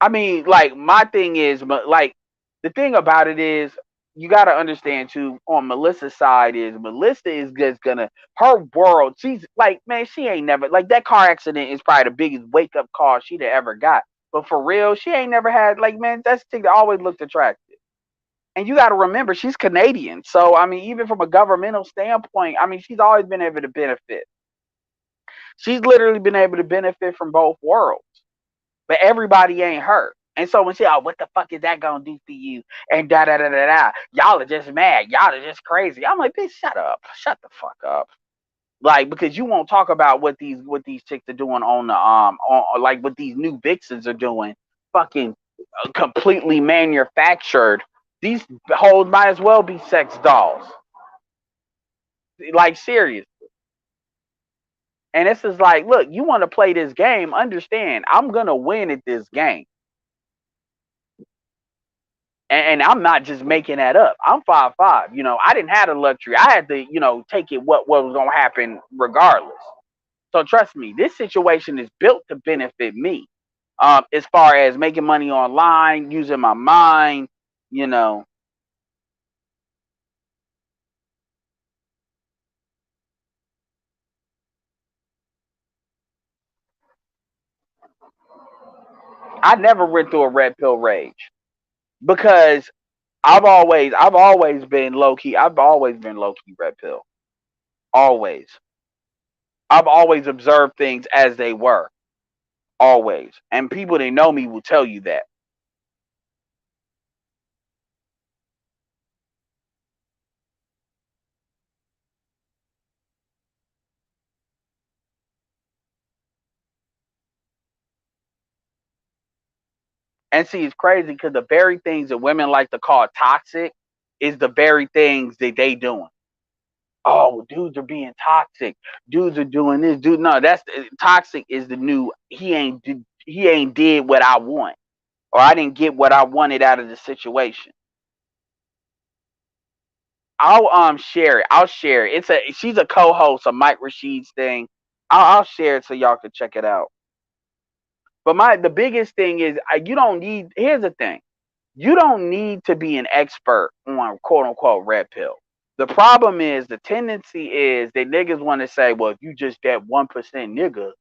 I mean, like, my thing is, but like, the thing about it is, you got to understand too. On Melissa's side, is Melissa is just gonna her world. She's like, man, she ain't never like that car accident is probably the biggest wake up call she'd have ever got. But for real, she ain't never had like, man, that's the thing that always looked attractive. And you got to remember, she's Canadian. So, I mean, even from a governmental standpoint, I mean, she's always been able to benefit. She's literally been able to benefit from both worlds. But everybody ain't her. And so when she, oh, what the fuck is that gonna do for you? And da da da da da. Y'all are just mad. Y'all are just crazy. I'm like, bitch, shut up. Shut the fuck up. Like, because you won't talk about what these chicks are doing on the like what these new vixens are doing. Fucking completely manufactured. These hoes might as well be sex dolls. Like, serious. And this is like, look, you want to play this game, understand, I'm gonna win at this game. And I'm not just making that up. I'm 5'5". You know, I didn't have the luxury. I had to, you know, take it what was gonna happen regardless. So trust me, this situation is built to benefit me. As far as making money online, using my mind, you know, I never went through a red pill rage because I've always been low key. I've always been low key red pill. Always. I've always observed things as they were. Always. And people that know me will tell you that. And see, it's crazy because the very things that women like to call toxic is the very things that they doing. Oh, dudes are being toxic. Dudes are doing this. Dude, no, that's toxic. Is the new. He ain't did what I want, or I didn't get what I wanted out of the situation. I'll share it. I'll share it. She's a co-host of Mike Rashid's thing. I'll share it so y'all can check it out. But the biggest thing is you don't need. Here's the thing. You don't need to be an expert on quote unquote red pill. The problem is the tendency is that niggas want to say, well, if you just that 1% nigga,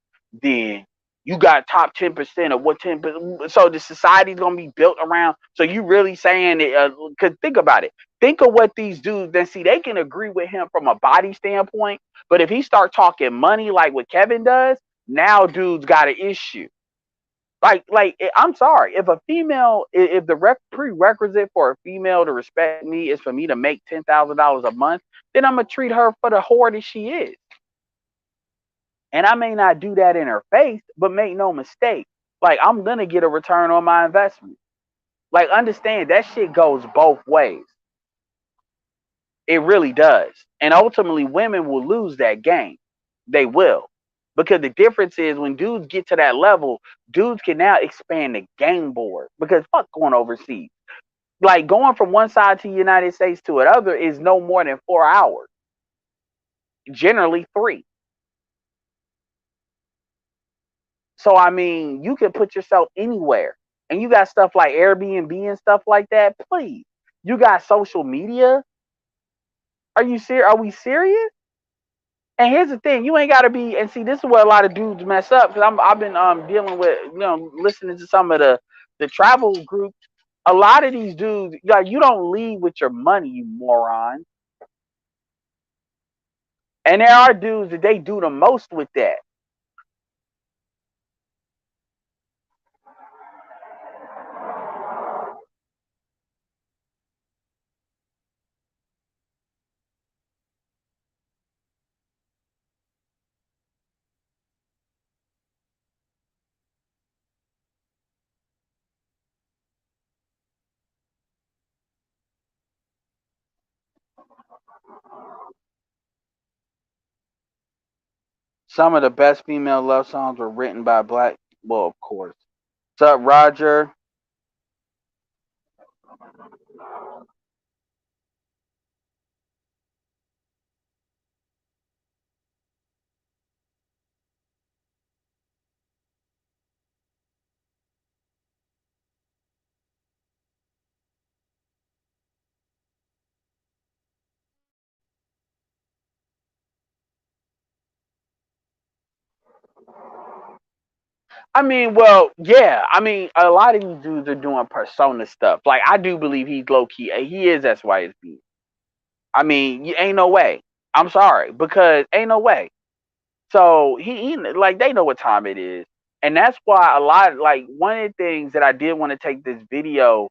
then you got top 10% of what 10%. So the society's gonna be built around. So you really saying it? Cause think about it. Think of what these dudes. Then see, they can agree with him from a body standpoint, but if he start talking money like what Kevin does, now dudes got an issue. I'm sorry. If a female, if the prerequisite for a female to respect me is for me to make $10,000 a month, then I'm gonna treat her for the whore that she is. And I may not do that in her face, but make no mistake, like I'm gonna get a return on my investment. Like understand that shit goes both ways. It really does. And ultimately, women will lose that game. They will. Because the difference is when dudes get to that level, dudes can now expand the game board. Because fuck going overseas. Like going from one side to the United States to another is no more than 4 hours. Generally three. So I mean, you can put yourself anywhere. And you got stuff like Airbnb and stuff like that. Please. You got social media. Are you serious? Are we serious? And here's the thing, you ain't gotta be. And see, this is where a lot of dudes mess up because I've been dealing with listening to some of the travel groups. A lot of these dudes, like you don't leave with your money, you moron. And there are dudes that they do the most with that. Some of the best female love songs were written by black. Well, of course. What's up, Roger? I mean, well, yeah. I mean, a lot of these dudes are doing persona stuff. Like, I do believe he's low key. He is SYSB. I mean, you ain't no way. I'm sorry, because ain't no way. So he like they know what time it is, and that's why a lot like one of the things that I did want to take this video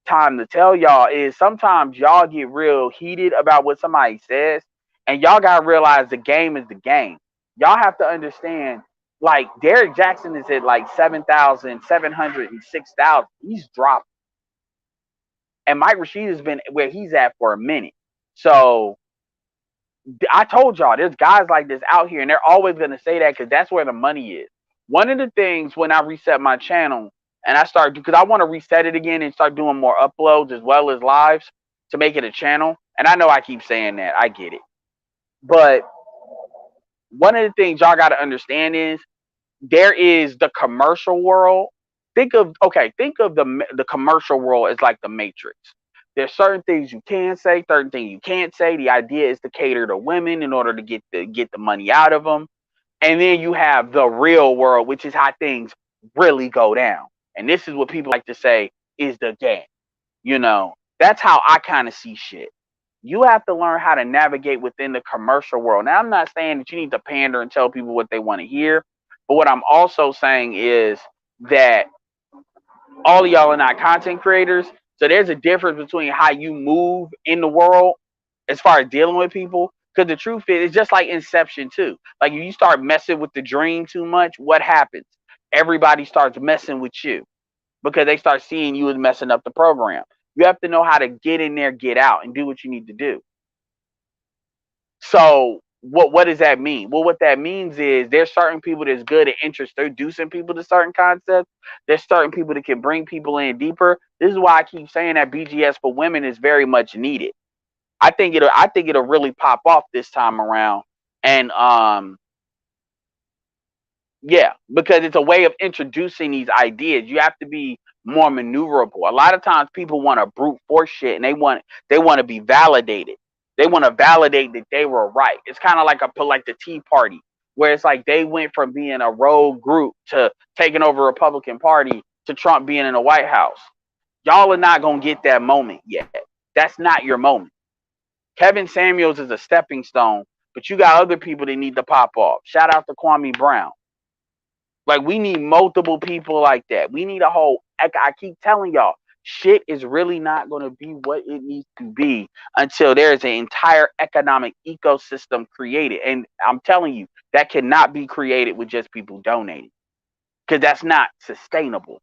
time to tell y'all is sometimes y'all get real heated about what somebody says, and y'all gotta realize the game is the game. Y'all have to understand. Like Derek Jackson is at like 7,700 and 6,000. He's dropped, and Mike Rashid has been where he's at for a minute. So I told y'all there's guys like this out here, and they're always gonna say that because that's where the money is. One of the things when I reset my channel, and I start because I want to reset it again and start doing more uploads as well as lives to make it a channel. And I know I keep saying that, I get it, but one of the things y'all got to understand is there is the commercial world. Think of the commercial world as like the Matrix. There's certain things you can say, certain things you can't say. The idea is to cater to women in order to get the money out of them. And then you have the real world, which is how things really go down. And this is what people like to say is the game. That's how I kind of see shit. You have to learn how to navigate within the commercial world. Now, I'm not saying that you need to pander and tell people what they want to hear, but what I'm also saying is that all of y'all are not content creators. So there's a difference between how you move in the world as far as dealing with people. Because the truth is, it's just like Inception too. Like if you start messing with the dream too much, what happens? Everybody starts messing with you because they start seeing you as messing up the program. You have to know how to get in there, get out, and do what you need to do. So what does that mean? Well, what that means is there's certain people that's good at introducing people to certain concepts. There's certain people that can bring people in deeper. This is why I keep saying that BGS for women is very much needed. I think it'll really pop off this time around. And yeah, because it's a way of introducing these ideas. You have to be more maneuverable. A lot of times people want to brute force shit and they want to be validated. They want to validate that they were right. It's kind of like the Tea Party, where it's like they went from being a rogue group to taking over Republican Party to Trump being in the White House. Y'all are not gonna get that moment yet. That's not your moment. Kevin Samuels is a stepping stone, but you got other people that need to pop off. Shout out to Kwame Brown. Like, we need multiple people like that. We need a whole, I keep telling y'all, shit is really not going to be what it needs to be until there's an entire economic ecosystem created. And I'm telling you, that cannot be created with just people donating, because that's not sustainable.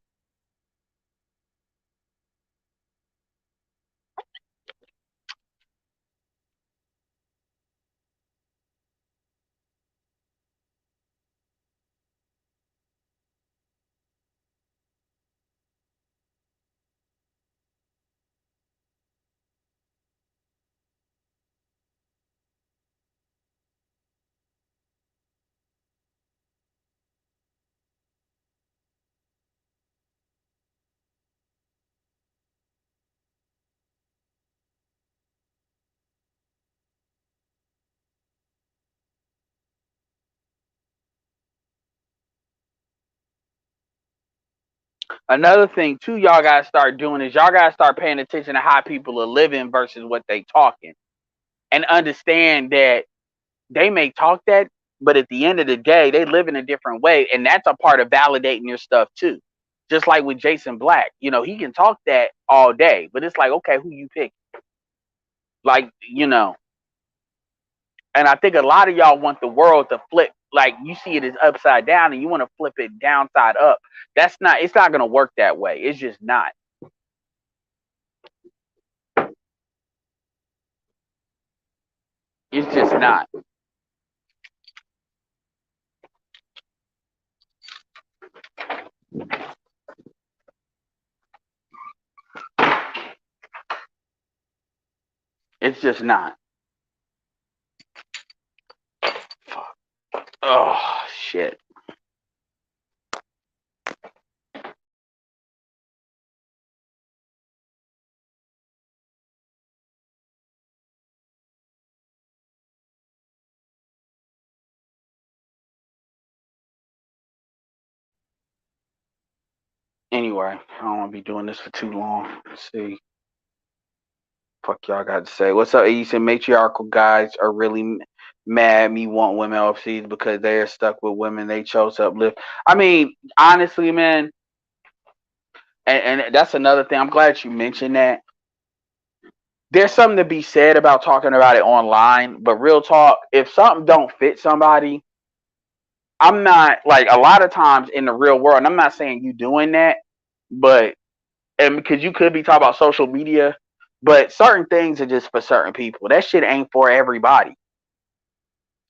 Another thing, too, y'all got to start doing is y'all got to start paying attention to how people are living versus what they talking, and understand that they may talk that, but at the end of the day, they live in a different way, and that's a part of validating your stuff too. Just like with Jason Black, he can talk that all day, but it's like, okay, who you pick? Like, and I think a lot of y'all want the world to flip. Like, you see it as upside down, and you want to flip it downside up. It's not gonna work that way. It's just not. It's just not. It's just not. Fuck. Oh shit. Anyway, I don't want to be doing this for too long. Let's see. Fuck y'all got to say. What's up, you said matriarchal guys are really mad me want women overseas because they are stuck with women they chose to uplift. I mean, honestly, man, and that's another thing. I'm glad you mentioned that. There's something to be said about talking about it online, but real talk, if something don't fit somebody, I'm not like a lot of times in the real world, and I'm not saying you doing that, but and because you could be talking about social media, but certain things are just for certain people. That shit ain't for everybody.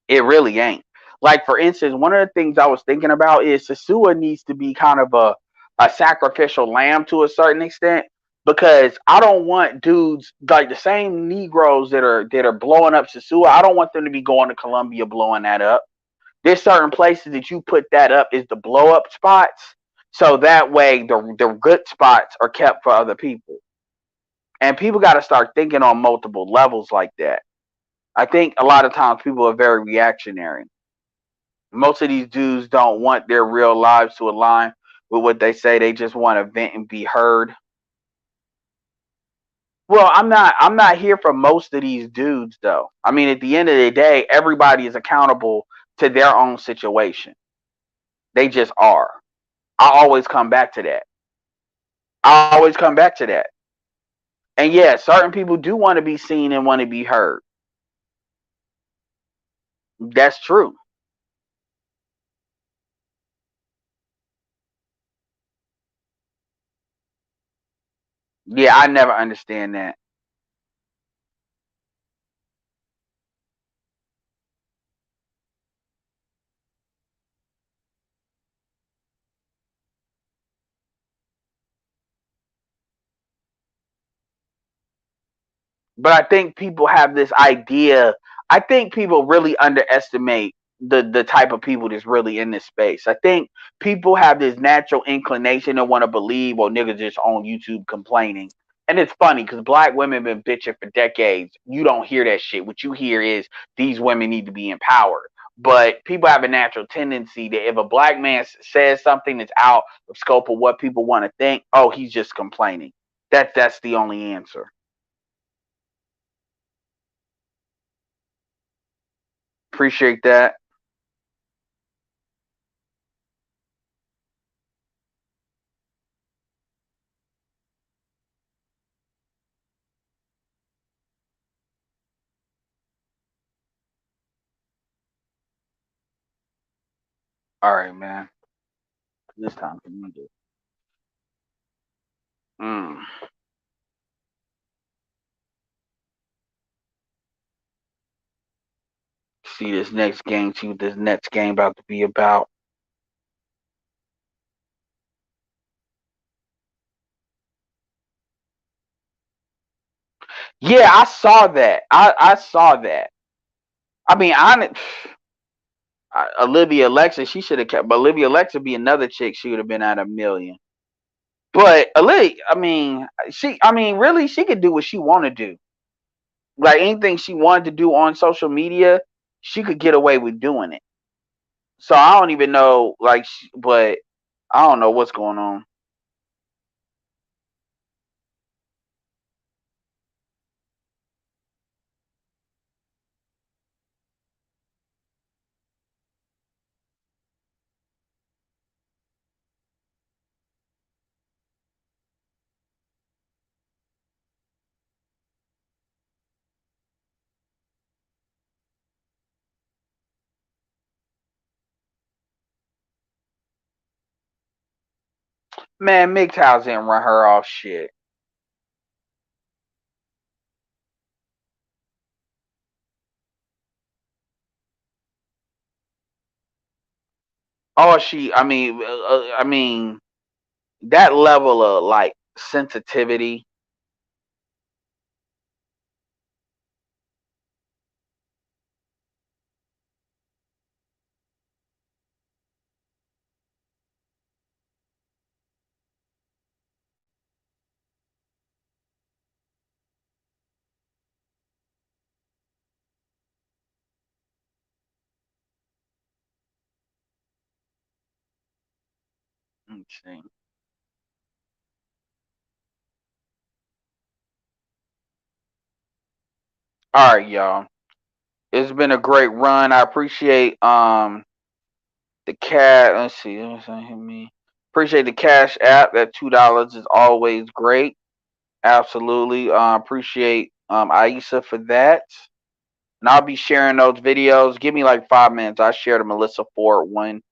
It really ain't. Like, for instance, one of the things I was thinking about is Sasua needs to be kind of a sacrificial lamb to a certain extent, because I don't want dudes like the same Negroes that are blowing up Sasua. I don't want them to be going to Colombia blowing that up. There's certain places that you put that up is the blow up spots, so that way the good spots are kept for other people. And people got to start thinking on multiple levels like that. I think a lot of times people are very reactionary. Most of these dudes don't want their real lives to align with what they say. They just want to vent and be heard. Well, I'm not here for most of these dudes though. I mean, at the end of the day, everybody is accountable to their own situation. They just are. I always come back to that. I always come back to that. And yeah, certain people do want to be seen and want to be heard. That's true. Yeah, I never understand that. But I think people have this idea. I think people really underestimate the type of people that's really in this space. I think people have this natural inclination to want to believe, well, niggas just on YouTube complaining. And it's funny because black women been bitching for decades. You don't hear that shit. What you hear is these women need to be empowered. But people have a natural tendency that if a black man says something that's out of scope of what people want to think, oh, he's just complaining. That's the only answer. Appreciate that. All right, man. This time for me to mm, see this next game. See what this next game about to be about. Yeah, I saw that. I saw that. I mean, Olivia Alexa, she should have kept. But Olivia Alexa be another chick. She would have been at a million. But Olivia, I mean, really, she could do what she want to do. Like anything she wanted to do on social media, she could get away with doing it. So I don't even know, like, but I don't know what's going on. Man, MGTOW didn't run her off shit. Oh, I mean, that level of like sensitivity. Let's see. All right, y'all. It's been a great run. I appreciate the cat. Let's see. Me. Appreciate the Cash App. That $2 is always great. Absolutely. Appreciate Aisa for that. And I'll be sharing those videos. Give me like 5 minutes. I share the Melissa Ford one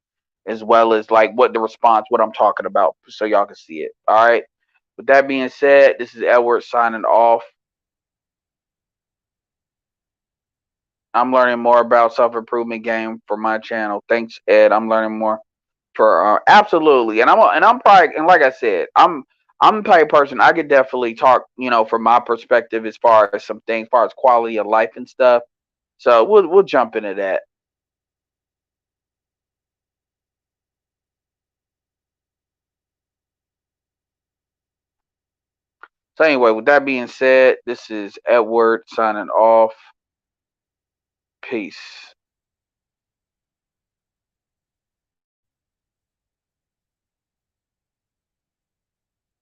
as well as like what the response, what I'm talking about, so y'all can see it. All right. With that being said, this is Edward signing off. I'm learning more about self improvement game for my channel. Thanks, Ed. I'm learning more. For absolutely, and I'm probably, and like I said, I'm the type of person I could definitely talk, from my perspective as far as some things, as far as quality of life and stuff. So we'll jump into that. So anyway, with that being said, this is Edward signing off. Peace.